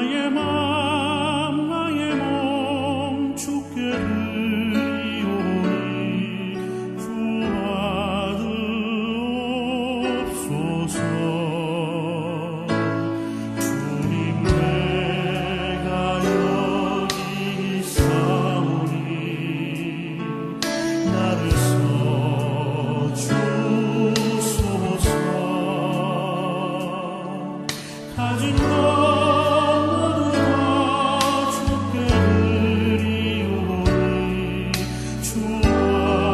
나의 맘 나의 몸 주께 드리오니 주 받으옵소서. 주님 내가 여기 있사오니 나를 써주소서. 가진 것 모두 다 주께 드리오니 주 받으옵소서.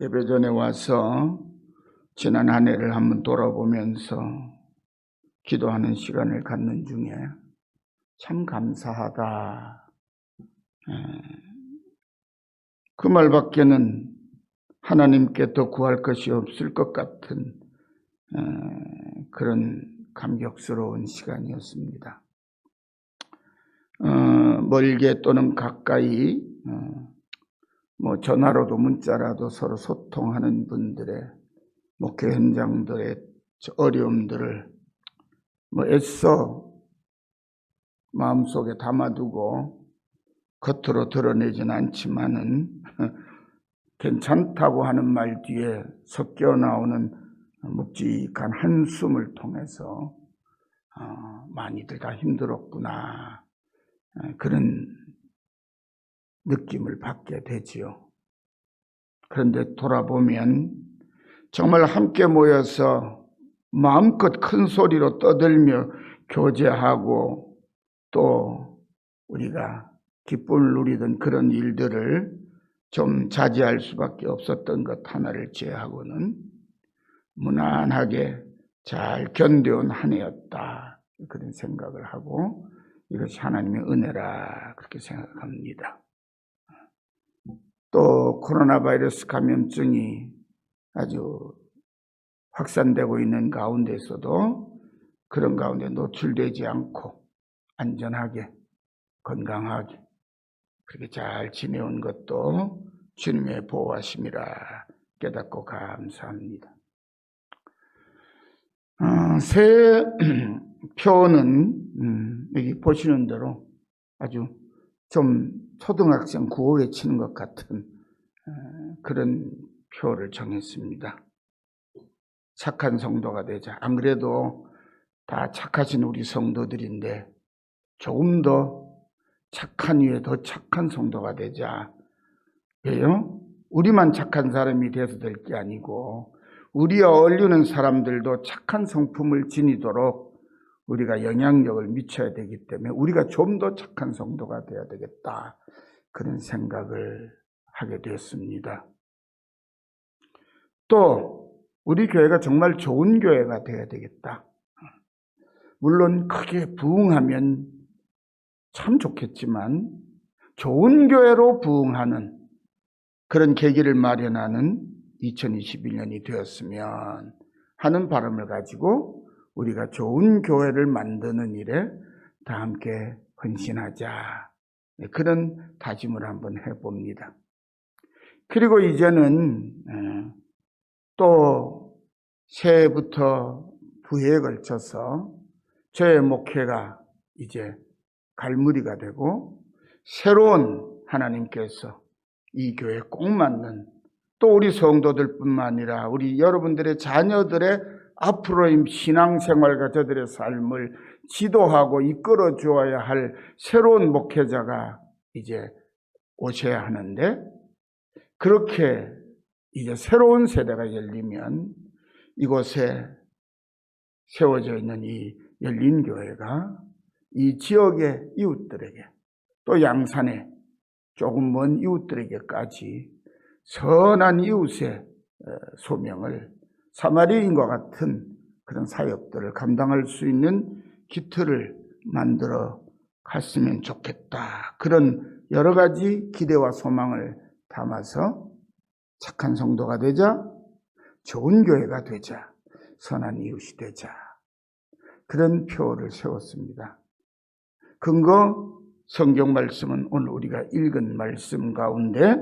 예배 전에 와서 지난 한 해를 한번 돌아보면서 기도하는 시간을 갖는 중에 참 감사하다. 그 말밖에는 하나님께 더 구할 것이 없을 것 같은 그런 감격스러운 시간이었습니다. 멀게 또는 가까이 전화로도 문자라도 서로 소통하는 분들의 목회 현장들의 어려움들을 애써 마음속에 담아두고 겉으로 드러내진 않지만은 괜찮다고 하는 말 뒤에 섞여 나오는 묵직한 한숨을 통해서 많이들 다 힘들었구나. 그런 느낌을 받게 되지요. 그런데 돌아보면 정말 함께 모여서 마음껏 큰 소리로 떠들며 교제하고 또 우리가 기쁨을 누리던 그런 일들을 좀 자제할 수밖에 없었던 것 하나를 제외하고는 무난하게 잘 견뎌온 한 해였다. 그런 생각을 하고 이것이 하나님의 은혜라 그렇게 생각합니다. 또 코로나 바이러스 감염증이 아주 확산되고 있는 가운데서도 그런 가운데 노출되지 않고 안전하게 건강하게 그렇게 잘 지내온 것도 주님의 보호하심이라 깨닫고 감사합니다. 새 표는 여기 보시는 대로 아주 좀 초등학생 구호 외치는 것 같은 그런 표를 정했습니다. 착한 성도가 되자. 안 그래도 다 착하신 우리 성도들인데 조금 더 착한 위에 더 착한 성도가 되자. 왜요? 우리만 착한 사람이 돼서 될 게 아니고 우리와 어울리는 사람들도 착한 성품을 지니도록 우리가 영향력을 미쳐야 되기 때문에 우리가 좀 더 착한 성도가 되어야 되겠다. 그런 생각을 하게 되었습니다. 또 우리 교회가 정말 좋은 교회가 되어야 되겠다. 물론 크게 부흥하면 참 좋겠지만 좋은 교회로 부흥하는 그런 계기를 마련하는 2021년이 되었으면 하는 바람을 가지고 우리가 좋은 교회를 만드는 일에 다 함께 헌신하자. 그런 다짐을 한번 해봅니다. 그리고 이제는 또 새해부터 부해에 걸쳐서 저의 목회가 이제 갈무리가 되고 새로운 하나님께서 이 교회에 꼭 맞는 또 우리 성도들뿐만 아니라 우리 여러분들의 자녀들의 앞으로의 신앙생활과 저들의 삶을 지도하고 이끌어 주어야 할 새로운 목회자가 이제 오셔야 하는데 그렇게 이제 새로운 세대가 열리면 이곳에 세워져 있는 이 열린 교회가 이 지역의 이웃들에게 또 양산의 조금 먼 이웃들에게까지 선한 이웃의 소명을 사마리아인과 같은 그런 사역들을 감당할 수 있는 기틀을 만들어 갔으면 좋겠다. 그런 여러 가지 기대와 소망을 담아서 착한 성도가 되자, 좋은 교회가 되자, 선한 이웃이 되자. 그런 표를 세웠습니다. 근거 성경 말씀은 오늘 우리가 읽은 말씀 가운데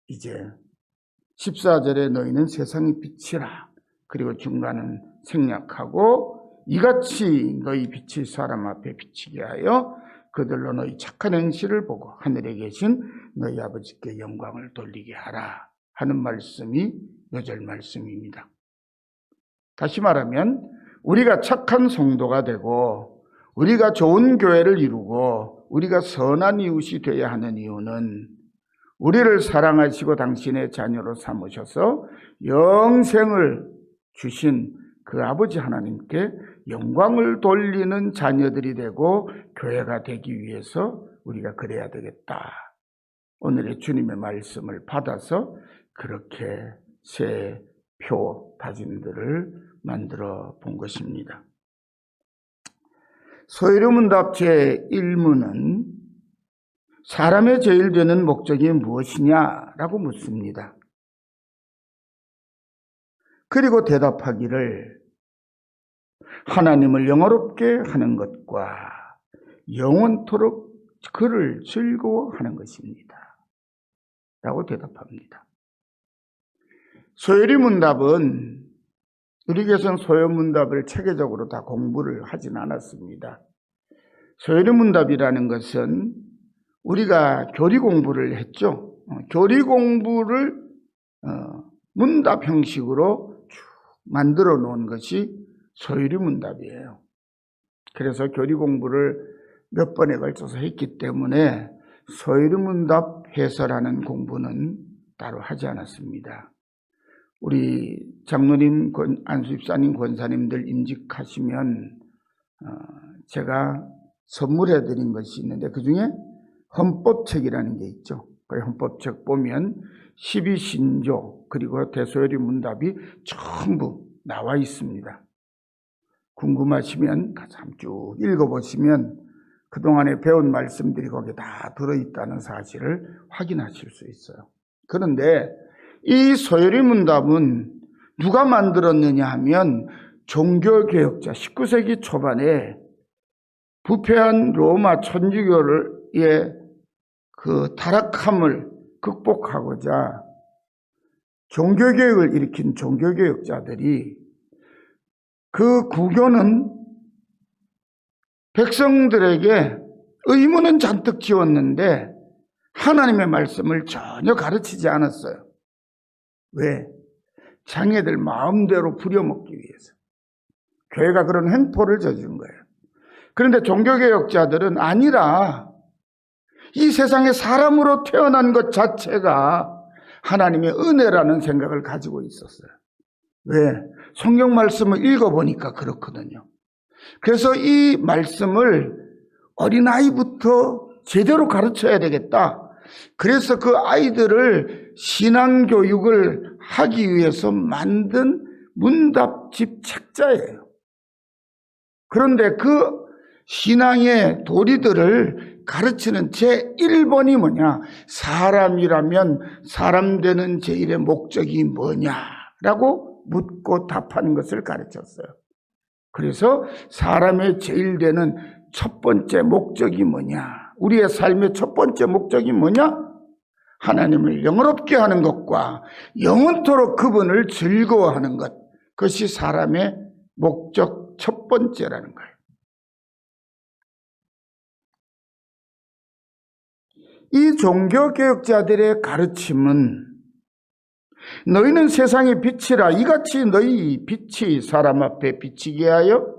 이제 14절에 너희는 세상의 빛이라. 그리고 중간은 생략하고 이같이 너희 빛이 사람 앞에 비치게 하여 그들로 너희 착한 행실을 보고 하늘에 계신 너희 아버지께 영광을 돌리게 하라 하는 말씀이 요절 말씀입니다. 다시 말하면 우리가 착한 성도가 되고 우리가 좋은 교회를 이루고 우리가 선한 이웃이 되어야 하는 이유는 우리를 사랑하시고 당신의 자녀로 삼으셔서 영생을 주신 그 아버지 하나님께 영광을 돌리는 자녀들이 되고 교회가 되기 위해서 우리가 그래야 되겠다. 오늘의 주님의 말씀을 받아서 그렇게 새 표 다짐들을 만들어 본 것입니다. 소요리문답 제1문은 사람의 제일 되는 목적이 무엇이냐라고 묻습니다. 그리고 대답하기를 하나님을 영화롭게 하는 것과 영원토록 그를 즐거워하는 것입니다. 라고 대답합니다. 소요리문답은 우리 교회에서는 소요문답을 체계적으로 다 공부를 하진 않았습니다. 소요리문답이라는 것은 우리가 교리 공부를 했죠. 교리 공부를 문답 형식으로 쭉 만들어 놓은 것이 소요리문답이에요. 그래서 교리 공부를 몇 번에 걸쳐서 했기 때문에 서유리문답 해설하는 공부는 따로 하지 않았습니다. 우리 장로님, 안수집사님, 권사님들 임직하시면 제가 선물해 드린 것이 있는데 그중에 헌법책이라는 게 있죠. 그 헌법책 보면 12신조 그리고 대소요리 문답이 전부 나와 있습니다. 궁금하시면 가서 한번 쭉 읽어보시면 그동안에 배운 말씀들이 거기에 다 들어있다는 사실을 확인하실 수 있어요. 그런데 이 소요리 문답은 누가 만들었느냐 하면 종교개혁자 19세기 초반에 부패한 로마 천주교의 그 타락함을 극복하고자 종교개혁을 일으킨 종교개혁자들이 그 구교는 백성들에게 의무는 잔뜩 지웠는데 하나님의 말씀을 전혀 가르치지 않았어요. 왜? 장애들 마음대로 부려먹기 위해서. 교회가 그런 횡포를 저지른 거예요. 그런데 종교개혁자들은 아니라 이 세상에 사람으로 태어난 것 자체가 하나님의 은혜라는 생각을 가지고 있었어요. 왜? 성경 말씀을 읽어보니까 그렇거든요. 그래서 이 말씀을 어린아이부터 제대로 가르쳐야 되겠다. 그래서 그 아이들을 신앙교육을 하기 위해서 만든 문답집 책자예요. 그런데 그 신앙의 도리들을 가르치는 제1번이 뭐냐? 사람이라면 사람 되는 제1의 목적이 뭐냐라고 묻고 답하는 것을 가르쳤어요. 그래서 사람의 제일 되는 첫 번째 목적이 뭐냐? 우리의 삶의 첫 번째 목적이 뭐냐? 하나님을 영원롭게 하는 것과 영원토록 그분을 즐거워하는 것. 그것이 사람의 목적 첫 번째라는 거예요. 이 종교개혁자들의 가르침은 너희는 세상의 빛이라 이같이 너희 빛이 사람 앞에 비치게 하여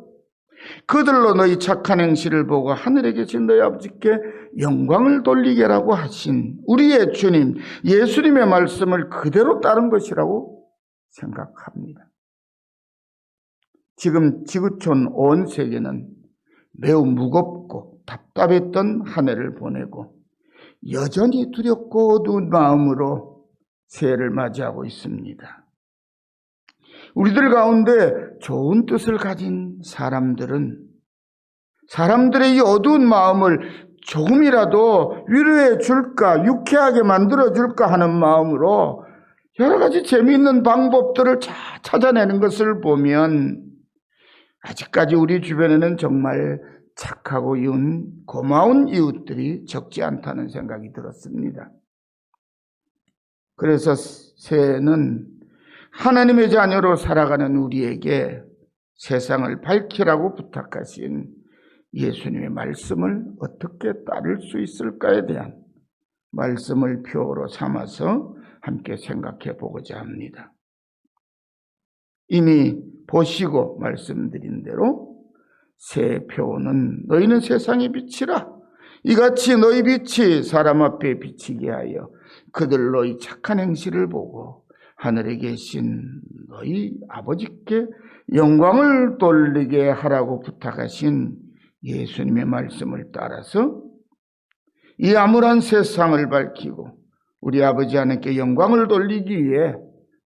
그들로 너희 착한 행실을 보고 하늘에 계신 너희 아버지께 영광을 돌리게라고 하신 우리의 주님 예수님의 말씀을 그대로 따른 것이라고 생각합니다. 지금 지구촌 온 세계는 매우 무겁고 답답했던 한 해를 보내고 여전히 두렵고 어두운 마음으로 새해를 맞이하고 있습니다. 우리들 가운데 좋은 뜻을 가진 사람들은 사람들의 이 어두운 마음을 조금이라도 위로해 줄까, 유쾌하게 만들어 줄까 하는 마음으로 여러 가지 재미있는 방법들을 찾아내는 것을 보면 아직까지 우리 주변에는 정말 착하고 고마운 이웃들이 적지 않다는 생각이 들었습니다. 그래서 새해는 하나님의 자녀로 살아가는 우리에게 세상을 밝히라고 부탁하신 예수님의 말씀을 어떻게 따를 수 있을까에 대한 말씀을 표로 삼아서 함께 생각해 보고자 합니다. 이미 보시고 말씀드린 대로 새 표는 너희는 세상의 빛이라 이같이 너희 빛이 사람 앞에 비치게 하여 그들로 이 착한 행실을 보고 하늘에 계신 너희 아버지께 영광을 돌리게 하라고 부탁하신 예수님의 말씀을 따라서 이 암울한 세상을 밝히고 우리 아버지 하나님께 영광을 돌리기 위해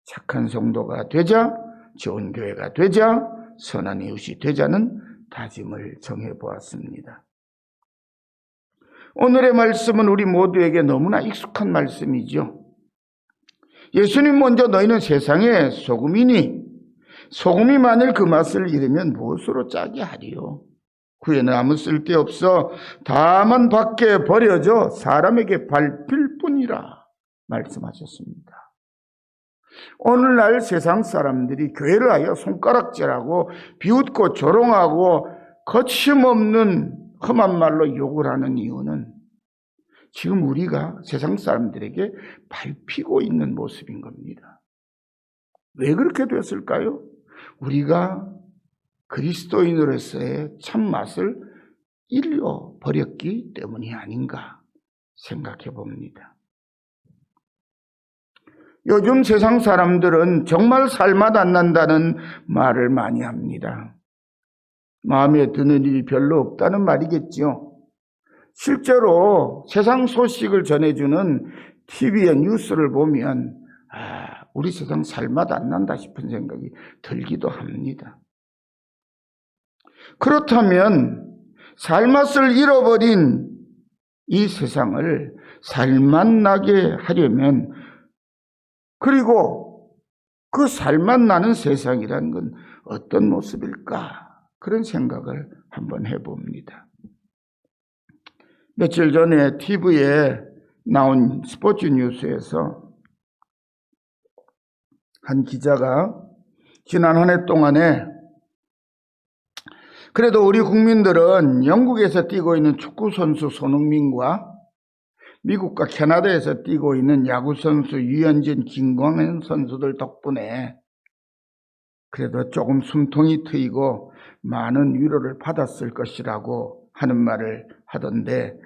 착한 성도가 되자, 좋은 교회가 되자, 선한 이웃이 되자는 다짐을 정해보았습니다. 오늘의 말씀은 우리 모두에게 너무나 익숙한 말씀이죠. 예수님 먼저 너희는 세상의 소금이니 소금이 만일 그 맛을 잃으면 무엇으로 짜게 하리요? 후에는 아무 쓸데없어 다만 밖에 버려져 사람에게 밟힐 뿐이라 말씀하셨습니다. 오늘날 세상 사람들이 교회를 하여 손가락질하고 비웃고 조롱하고 거침없는 험한 말로 욕을 하는 이유는 지금 우리가 세상 사람들에게 밟히고 있는 모습인 겁니다. 왜 그렇게 됐을까요? 우리가 그리스도인으로서의 참맛을 잃어버렸기 때문이 아닌가 생각해 봅니다. 요즘 세상 사람들은 정말 살맛 안 난다는 말을 많이 합니다. 마음에 드는 일이 별로 없다는 말이겠지요. 실제로 세상 소식을 전해주는 TV의 뉴스를 보면 우리 세상 살맛 안 난다 싶은 생각이 들기도 합니다. 그렇다면 살맛을 잃어버린 이 세상을 살맛 나게 하려면, 그리고 그 살맛 나는 세상이라는 건 어떤 모습일까? 그런 생각을 한번 해봅니다. 며칠 전에 TV에 나온 스포츠 뉴스에서 한 기자가 지난 한 해 동안에 그래도 우리 국민들은 영국에서 뛰고 있는 축구선수 손흥민과 미국과 캐나다에서 뛰고 있는 야구선수 유현진, 김광현 선수들 덕분에 그래도 조금 숨통이 트이고 많은 위로를 받았을 것이라고 하는 말을 하던데,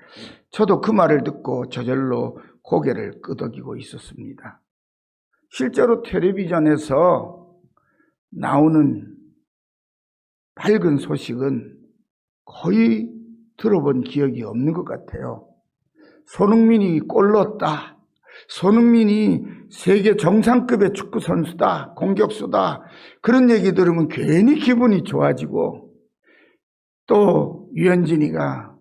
저도 그 말을 듣고 저절로 고개를 끄덕이고 있었습니다. 실제로 텔레비전에서 나오는 밝은 소식은 거의 들어본 기억이 없는 것 같아요. 손흥민이 골 넣었다, 손흥민이 세계 정상급의 축구 선수다, 공격수다, 그런 얘기 들으면 괜히 기분이 좋아지고, 또 유현진이가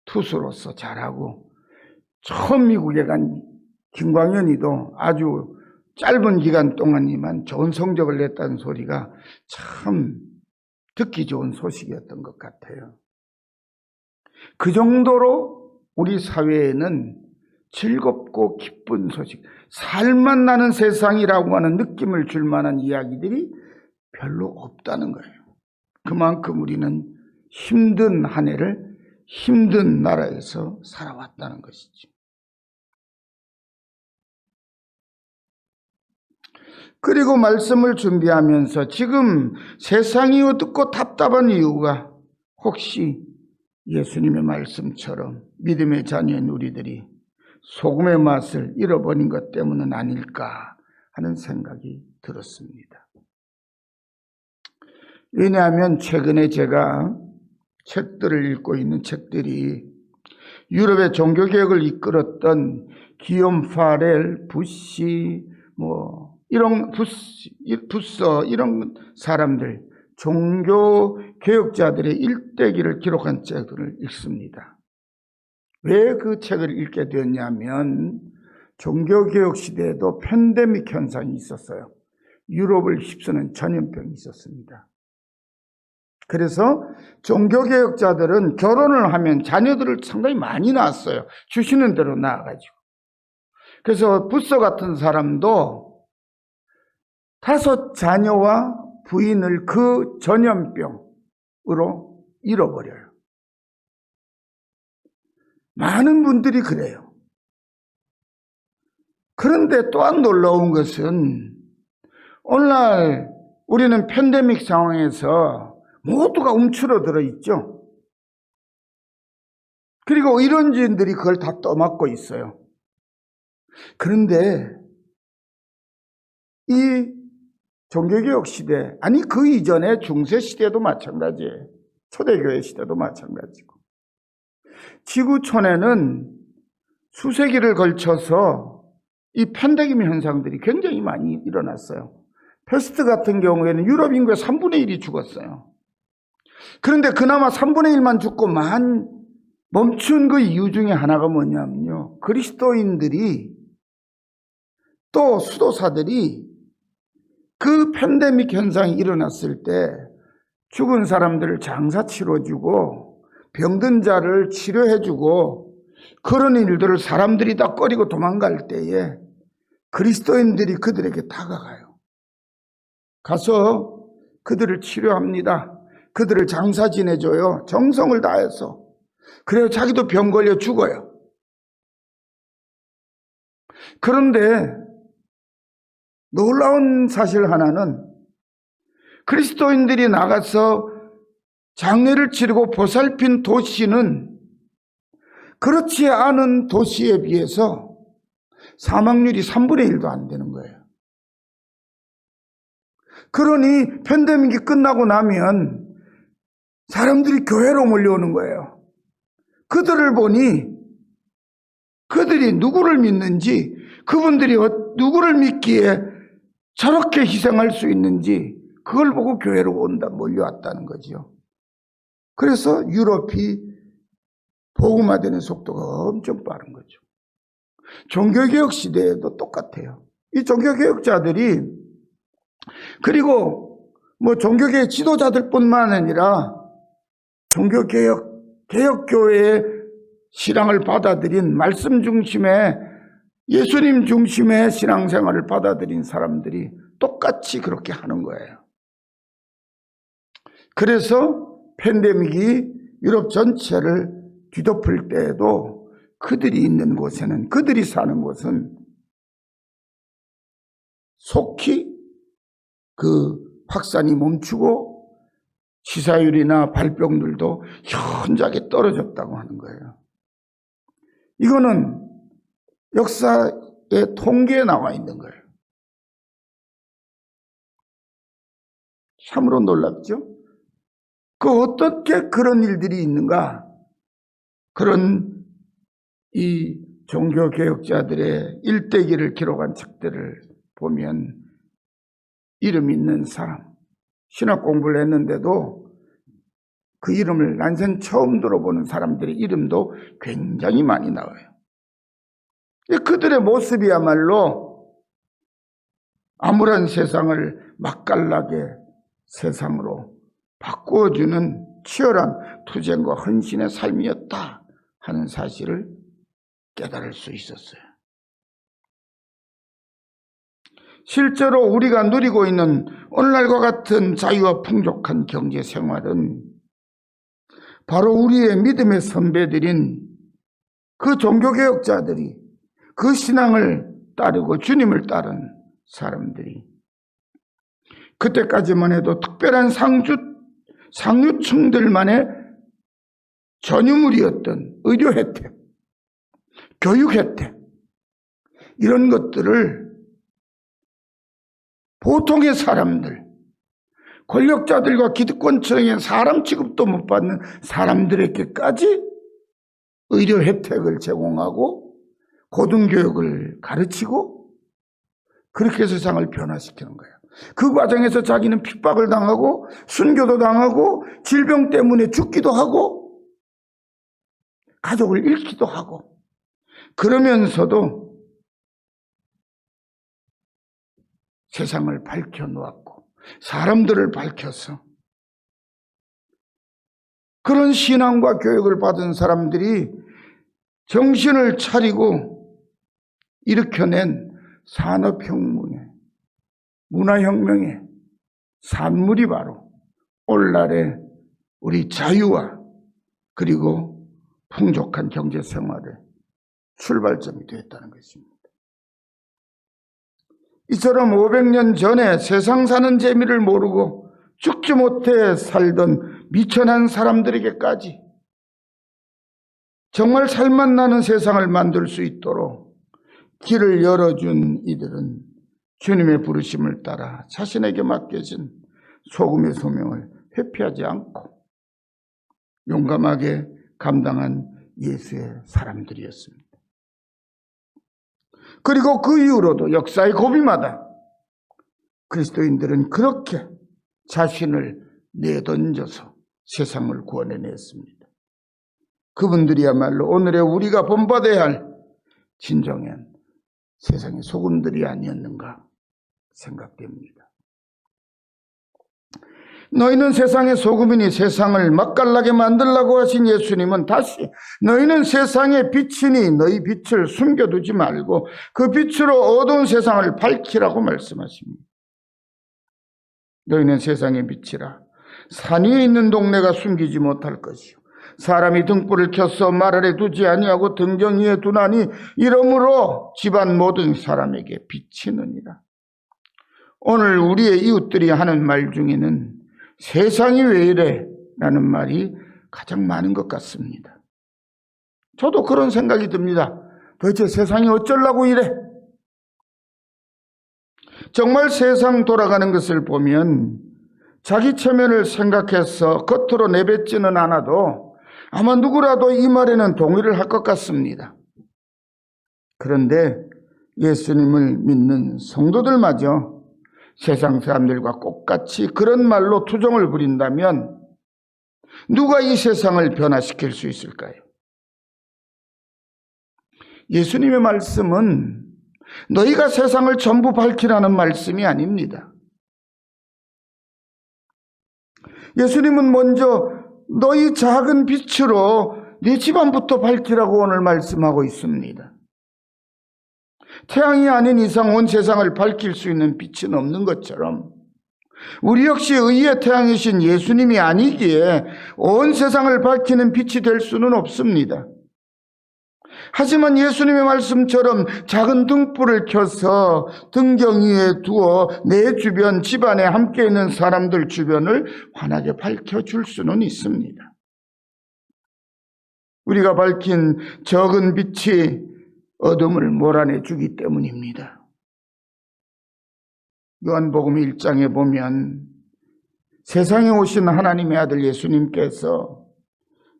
투수로서 잘하고, 처음 미국에 간 김광현이도 아주 짧은 기간 동안이지만 좋은 성적을 냈다는 소리가 참 듣기 좋은 소식이었던 것 같아요. 그 정도로 우리 사회에는 즐겁고 기쁜 소식, 살맛 나는 세상이라고 하는 느낌을 줄 만한 이야기들이 별로 없다는 거예요. 그만큼 우리는 힘든 한 해를 힘든 나라에서 살아왔다는 것이죠. 그리고 말씀을 준비하면서 지금 세상이 어둡고 답답한 이유가 혹시 예수님의 말씀처럼 믿음의 자녀인 우리들이 소금의 맛을 잃어버린 것 때문은 아닐까 하는 생각이 들었습니다. 왜냐하면 최근에 제가 책들을 읽고 있는 책들이 유럽의 종교개혁을 이끌었던 기욤 파렐, 부시, 이런 부서 이런 사람들, 종교개혁자들의 일대기를 기록한 책들을 읽습니다. 왜 그 책을 읽게 되었냐면 종교개혁 시대에도 팬데믹 현상이 있었어요. 유럽을 휩쓰는 전염병이 있었습니다. 그래서 종교개혁자들은 결혼을 하면 자녀들을 상당히 많이 낳았어요. 주시는 대로 낳아가지고. 그래서 부서 같은 사람도 5 자녀와 부인을 그 전염병으로 잃어버려요. 많은 분들이 그래요. 그런데 또한 놀라운 것은 오늘날 우리는 팬데믹 상황에서 모두가 움츠러들어 있죠. 그리고 의료진들이 그걸 다 떠맡고 있어요. 그런데 이 종교개혁 시대, 아니 그 이전에 중세시대도 마찬가지예요. 초대교회 시대도 마찬가지고. 지구촌에는 수세기를 걸쳐서 이 팬데믹 현상들이 굉장히 많이 일어났어요. 패스트 같은 경우에는 유럽 인구의 3분의 1이 죽었어요. 그런데 그나마 3분의 1만 죽고 멈춘 그 이유 중에 하나가 뭐냐면요, 그리스도인들이 또 수도사들이 그 팬데믹 현상이 일어났을 때 죽은 사람들을 장사 치러주고 병든 자를 치료해주고 그런 일들을 사람들이 다 꺼리고 도망갈 때에 그리스도인들이 그들에게 다가가요. 가서 그들을 치료합니다. 그들을 장사 지내줘요. 정성을 다해서. 그래요. 자기도 병 걸려 죽어요. 그런데 놀라운 사실 하나는 그리스도인들이 나가서 장례를 치르고 보살핀 도시는 그렇지 않은 도시에 비해서 사망률이 3분의 1도 안 되는 거예요. 그러니 팬데믹이 끝나고 나면 사람들이 교회로 몰려오는 거예요. 그들을 보니 그들이 누구를 믿는지, 그분들이 누구를 믿기에 저렇게 희생할 수 있는지 그걸 보고 교회로 몰려왔다는 거죠. 그래서 유럽이 복음화되는 속도가 엄청 빠른 거죠. 종교개혁 시대에도 똑같아요. 이 종교개혁자들이, 그리고 종교개혁 지도자들뿐만 아니라 개혁교회의 신앙을 받아들인 말씀 중심의, 예수님 중심의 신앙생활을 받아들인 사람들이 똑같이 그렇게 하는 거예요. 그래서 팬데믹이 유럽 전체를 뒤덮을 때에도 그들이 있는 곳에는, 그들이 사는 곳은 속히 그 확산이 멈추고 치사율이나 발병률도 현저하게 떨어졌다고 하는 거예요. 이거는 역사의 통계에 나와 있는 거예요. 참으로 놀랍죠? 어떻게 그런 일들이 있는가? 그런 이 종교개혁자들의 일대기를 기록한 책들을 보면 이름 있는 사람, 신학 공부를 했는데도 그 이름을 난생 처음 들어보는 사람들의 이름도 굉장히 많이 나와요. 그들의 모습이야말로 암울한 세상을 맛깔나게 세상으로 바꾸어주는 치열한 투쟁과 헌신의 삶이었다 하는 사실을 깨달을 수 있었어요. 실제로 우리가 누리고 있는 오늘날과 같은 자유와 풍족한 경제 생활은 바로 우리의 믿음의 선배들인 그 종교개혁자들이, 그 신앙을 따르고 주님을 따른 사람들이, 그때까지만 해도 특별한 상류층들만의 전유물이었던 의료 혜택, 교육 혜택, 이런 것들을 보통의 사람들, 권력자들과 기득권층의 사람 취급도 못 받는 사람들에게까지 의료 혜택을 제공하고 고등교육을 가르치고 그렇게 세상을 변화시키는 거예요. 그 과정에서 자기는 핍박을 당하고 순교도 당하고 질병 때문에 죽기도 하고 가족을 잃기도 하고, 그러면서도 세상을 밝혀놓았고 사람들을 밝혀서 그런 신앙과 교육을 받은 사람들이 정신을 차리고 일으켜낸 산업혁명의, 문화혁명의 산물이 바로 오늘날의 우리 자유와 그리고 풍족한 경제생활의 출발점이 되었다는 것입니다. 이처럼 500년 전에 세상 사는 재미를 모르고 죽지 못해 살던 미천한 사람들에게까지 정말 살맛나는 세상을 만들 수 있도록 길을 열어준 이들은 주님의 부르심을 따라 자신에게 맡겨진 소금의 소명을 회피하지 않고 용감하게 감당한 예수의 사람들이었습니다. 그리고 그 이후로도 역사의 고비마다 그리스도인들은 그렇게 자신을 내던져서 세상을 구원해냈습니다. 그분들이야말로 오늘의 우리가 본받아야 할 진정한 세상의 소금들이 아니었는가 생각됩니다. 너희는 세상의 소금이니 세상을 맛깔나게 만들라고 하신 예수님은 다시 너희는 세상의 빛이니 너희 빛을 숨겨두지 말고 그 빛으로 어두운 세상을 밝히라고 말씀하십니다. 너희는 세상의 빛이라. 산 위에 있는 동네가 숨기지 못할 것이요 사람이 등불을 켜서 말 아래 두지 아니하고 등정 위에 두나니 이러므로 집안 모든 사람에게 비치느니라. 오늘 우리의 이웃들이 하는 말 중에는 세상이 왜 이래? 라는 말이 가장 많은 것 같습니다. 저도 그런 생각이 듭니다. 도대체 세상이 어쩌려고 이래? 정말 세상 돌아가는 것을 보면 자기 체면을 생각해서 겉으로 내뱉지는 않아도 아마 누구라도 이 말에는 동의를 할 것 같습니다. 그런데 예수님을 믿는 성도들마저 세상 사람들과 똑같이 그런 말로 투정을 부린다면 누가 이 세상을 변화시킬 수 있을까요? 예수님의 말씀은 너희가 세상을 전부 밝히라는 말씀이 아닙니다. 예수님은 먼저 너희 작은 빛으로 네 집안부터 밝히라고 오늘 말씀하고 있습니다. 태양이 아닌 이상 온 세상을 밝힐 수 있는 빛은 없는 것처럼 우리 역시 의의 태양이신 예수님이 아니기에 온 세상을 밝히는 빛이 될 수는 없습니다. 하지만 예수님의 말씀처럼 작은 등불을 켜서 등경 위에 두어 내 주변 집안에 함께 있는 사람들 주변을 환하게 밝혀줄 수는 있습니다. 우리가 밝힌 적은 빛이 어둠을 몰아내주기 때문입니다. 요한복음 1장에 보면 세상에 오신 하나님의 아들 예수님께서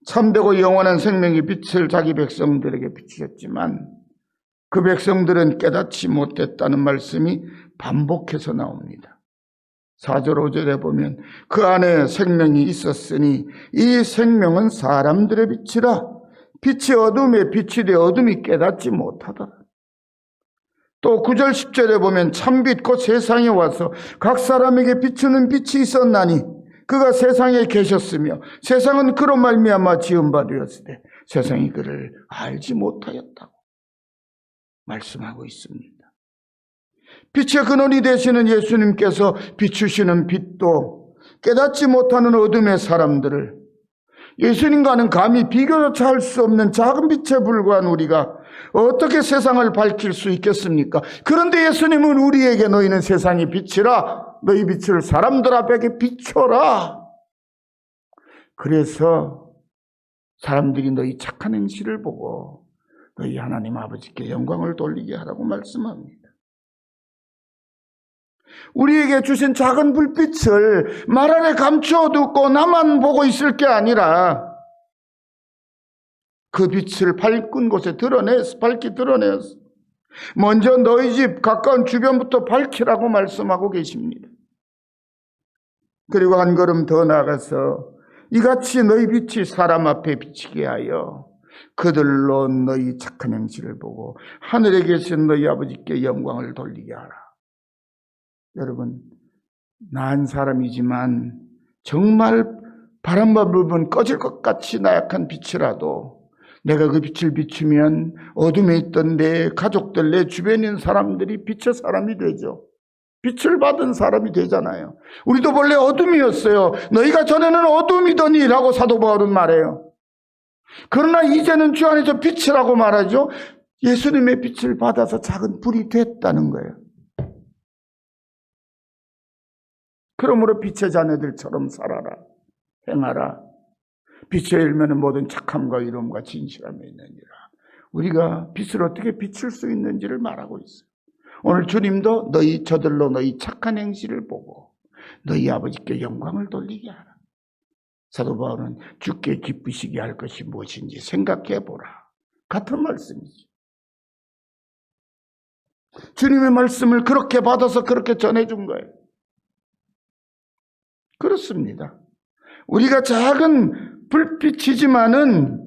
참되고 영원한 생명의 빛을 자기 백성들에게 비추셨지만 그 백성들은 깨닫지 못했다는 말씀이 반복해서 나옵니다. 4절 5절에 보면 그 안에 생명이 있었으니 이 생명은 사람들의 빛이라 빛이 어둠에 빛이 되어 어둠이 깨닫지 못하더라. 또 9절 10절에 보면 참빛 곧 세상에 와서 각 사람에게 비추는 빛이 있었나니 그가 세상에 계셨으며 세상은 그로 말미암아 지은 바 되었으되 세상이 그를 알지 못하였다고 말씀하고 있습니다. 빛의 근원이 되시는 예수님께서 비추시는 빛도 깨닫지 못하는 어둠의 사람들을 예수님과는 감히 비교조차 할 수 없는 작은 빛에 불과한 우리가 어떻게 세상을 밝힐 수 있겠습니까? 그런데 예수님은 우리에게 너희는 세상의 빛이라 너희 빛을 사람들 앞에 비춰라. 그래서 사람들이 너희 착한 행실을 보고 너희 하나님 아버지께 영광을 돌리게 하라고 말씀합니다. 우리에게 주신 작은 불빛을 말 안에 감추어두고 나만 보고 있을 게 아니라 그 빛을 밝은 곳에 밝히 드러내서 먼저 너희 집 가까운 주변부터 밝히라고 말씀하고 계십니다. 그리고 한 걸음 더 나아가서 이같이 너희 빛이 사람 앞에 비치게 하여 그들로 너희 착한 행실을 보고 하늘에 계신 너희 아버지께 영광을 돌리게 하라. 여러분, 나은 사람이지만 정말 바람만 불면 꺼질 것 같이 나약한 빛이라도 내가 그 빛을 비추면 어둠에 있던 내 가족들, 내 주변에 있는 사람들이 빛의 사람이 되죠. 빛을 받은 사람이 되잖아요. 우리도 원래 어둠이었어요. 너희가 전에는 어둠이더니 라고 사도 바울은 말해요. 그러나 이제는 주 안에서 빛이라고 말하죠. 예수님의 빛을 받아서 작은 불이 됐다는 거예요. 그러므로 빛의 자녀들처럼 살아라, 행하라. 빛에 일면은 모든 착함과 이로움과 진실함이 있느니라. 우리가 빛을 어떻게 비출 수 있는지를 말하고 있어요. 오늘 주님도 저들로 너희 착한 행실을 보고 너희 아버지께 영광을 돌리게 하라. 사도 바울은 주께 기쁘시게 할 것이 무엇인지 생각해 보라. 같은 말씀이지. 주님의 말씀을 그렇게 받아서 그렇게 전해준 거예요. 그렇습니다. 우리가 작은 불빛이지만은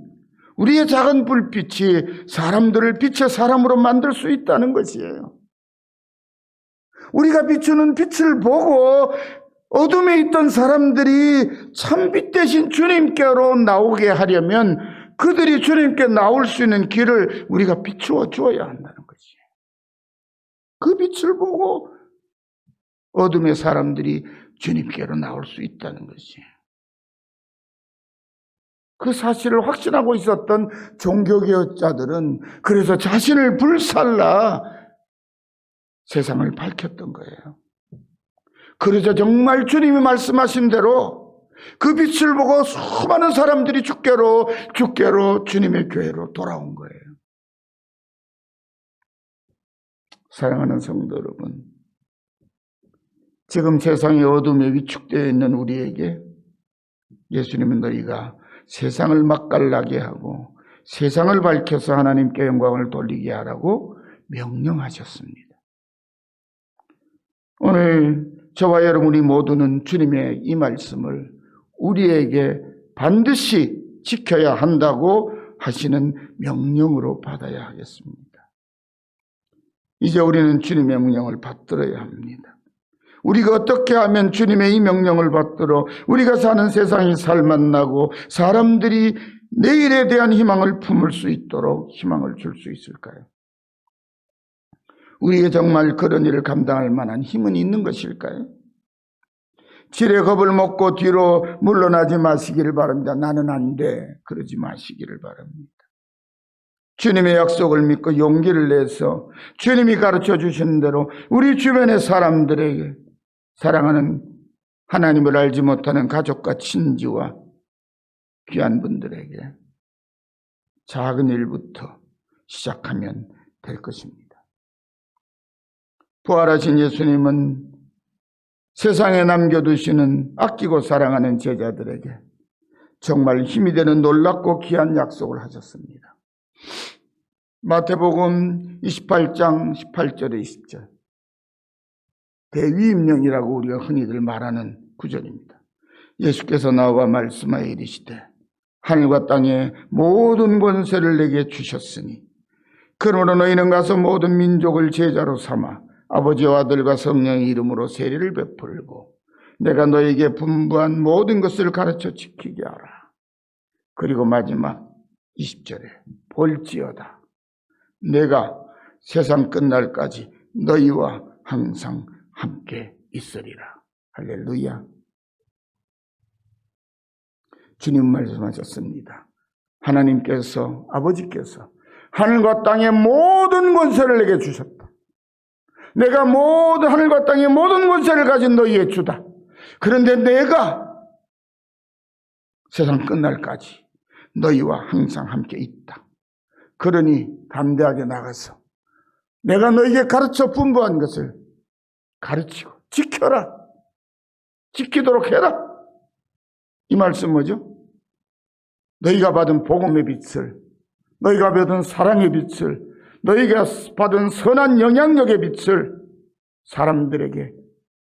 우리의 작은 불빛이 사람들을 빛의 사람으로 만들 수 있다는 것이에요. 우리가 비추는 빛을 보고 어둠에 있던 사람들이 참빛 대신 주님께로 나오게 하려면 그들이 주님께 나올 수 있는 길을 우리가 비추어 주어야 한다는 것이에요. 그 빛을 보고 어둠의 사람들이 주님께로 나올 수 있다는 것이에요. 그 사실을 확신하고 있었던 종교개혁자들은 그래서 자신을 불살라 세상을 밝혔던 거예요. 그러자 정말 주님이 말씀하신 대로 그 빛을 보고 수많은 사람들이 주께로 주님의 교회로 돌아온 거예요. 사랑하는 성도 여러분, 지금 세상의 어둠에 위축되어 있는 우리에게 예수님은 너희가 세상을 맛깔나게 하고 세상을 밝혀서 하나님께 영광을 돌리게 하라고 명령하셨습니다. 오늘 저와 여러분이 모두는 주님의 이 말씀을 우리에게 반드시 지켜야 한다고 하시는 명령으로 받아야 하겠습니다. 이제 우리는 주님의 명령을 받들어야 합니다. 우리가 어떻게 하면 주님의 이 명령을 받들어 우리가 사는 세상이 살맛나고 사람들이 내일에 대한 희망을 품을 수 있도록 희망을 줄 수 있을까요? 우리에게 정말 그런 일을 감당할 만한 힘은 있는 것일까요? 지레 겁을 먹고 뒤로 물러나지 마시기를 바랍니다. 나는 안 돼. 그러지 마시기를 바랍니다. 주님의 약속을 믿고 용기를 내서 주님이 가르쳐 주신 대로 우리 주변의 사람들에게 사랑하는 하나님을 알지 못하는 가족과 친지와 귀한 분들에게 작은 일부터 시작하면 될 것입니다. 부활하신 예수님은 세상에 남겨두시는 아끼고 사랑하는 제자들에게 정말 힘이 되는 놀랍고 귀한 약속을 하셨습니다. 마태복음 28장 18절에 20절 대위임령이라고 우리가 흔히들 말하는 구절입니다. 예수께서 나와 말씀하여 이르시되 하늘과 땅의 모든 권세를 내게 주셨으니 그러므로 너희는 가서 모든 민족을 제자로 삼아 아버지와 아들과 성령의 이름으로 세례를 베풀고 내가 너에게 분부한 모든 것을 가르쳐 지키게 하라. 그리고 마지막 20절에 볼지어다 내가 세상 끝날까지 너희와 항상 함께 있으리라. 할렐루야. 주님 말씀하셨습니다. 하나님께서 아버지께서 하늘과 땅의 모든 권세를 내게 주셨다. 내가 모든 하늘과 땅의 모든 권세를 가진 너희의 주다. 그런데 내가 세상 끝날까지 너희와 항상 함께 있다. 그러니 담대하게 나가서 내가 너희에게 가르쳐 분부한 것을 가르치고 지켜라. 지키도록 해라. 이 말씀 뭐죠? 너희가 받은 복음의 빛을, 너희가 받은 사랑의 빛을, 너희가 받은 선한 영향력의 빛을 사람들에게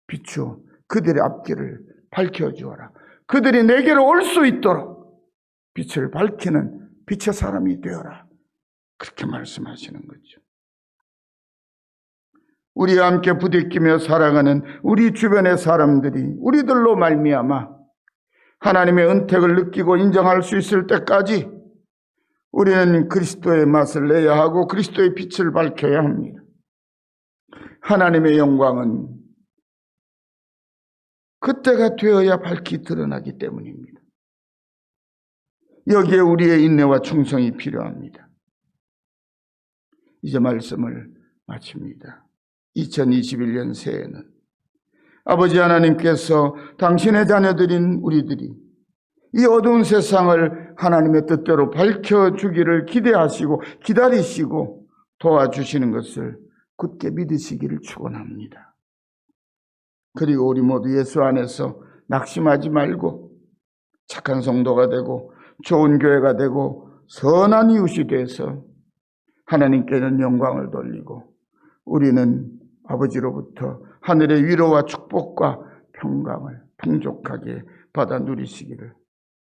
비추어 그들의 앞길을 밝혀주어라. 그들이 내게로 올 수 있도록 빛을 밝히는 빛의 사람이 되어라. 그렇게 말씀하시는 거죠. 우리와 함께 부대끼며 살아가는 우리 주변의 사람들이 우리들로 말미암아 하나님의 은택을 느끼고 인정할 수 있을 때까지 우리는 그리스도의 맛을 내야 하고 그리스도의 빛을 밝혀야 합니다. 하나님의 영광은 그때가 되어야 밝히 드러나기 때문입니다. 여기에 우리의 인내와 충성이 필요합니다. 이제 말씀을 마칩니다. 2021년 새해는 아버지 하나님께서 당신의 자녀들인 우리들이 이 어두운 세상을 하나님의 뜻대로 밝혀주기를 기대하시고 기다리시고 도와주시는 것을 굳게 믿으시기를 축원합니다. 그리고 우리 모두 예수 안에서 낙심하지 말고 착한 성도가 되고 좋은 교회가 되고 선한 이웃이 돼서 하나님께는 영광을 돌리고 우리는 아버지로부터 하늘의 위로와 축복과 평강을 풍족하게 받아 누리시기를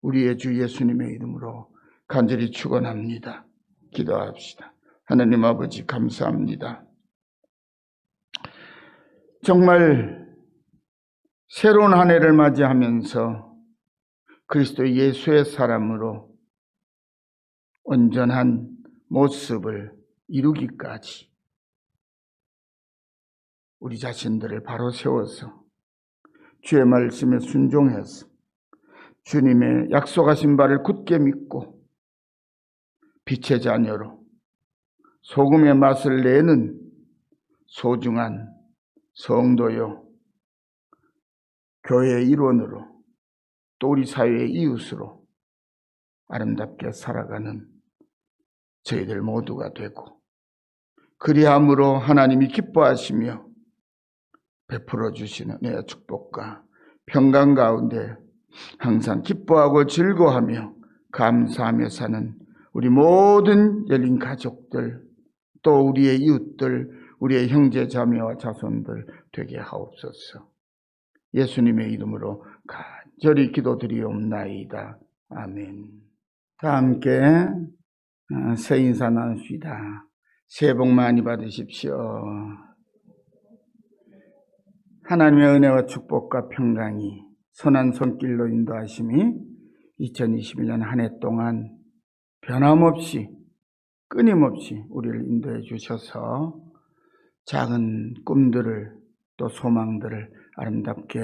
우리의 주 예수님의 이름으로 간절히 축원합니다. 기도합시다. 하나님 아버지 감사합니다. 정말 새로운 한 해를 맞이하면서 그리스도 예수의 사람으로 온전한 모습을 이루기까지 우리 자신들을 바로 세워서 주의 말씀에 순종해서 주님의 약속하신 바를 굳게 믿고 빛의 자녀로 소금의 맛을 내는 소중한 성도요 교회의 일원으로 또 우리 사회의 이웃으로 아름답게 살아가는 저희들 모두가 되고 그리함으로 하나님이 기뻐하시며 베풀어 주시는 은혜와 축복과 평강 가운데 항상 기뻐하고 즐거워하며 감사하며 사는 우리 모든 열린 가족들 또 우리의 이웃들 우리의 형제 자매와 자손들 되게 하옵소서. 예수님의 이름으로 간절히 기도드리옵나이다. 아멘. 다 함께 새 인사 나눕시다. 새해 복 많이 받으십시오. 하나님의 은혜와 축복과 평강이 선한 손길로 인도하심이 2021년 한 해 동안 변함없이 끊임없이 우리를 인도해 주셔서 작은 꿈들을 또 소망들을 아름답게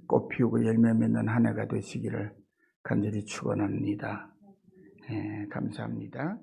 꽃피우고 열매 맺는 한 해가 되시기를 간절히 축원합니다. 감사합니다.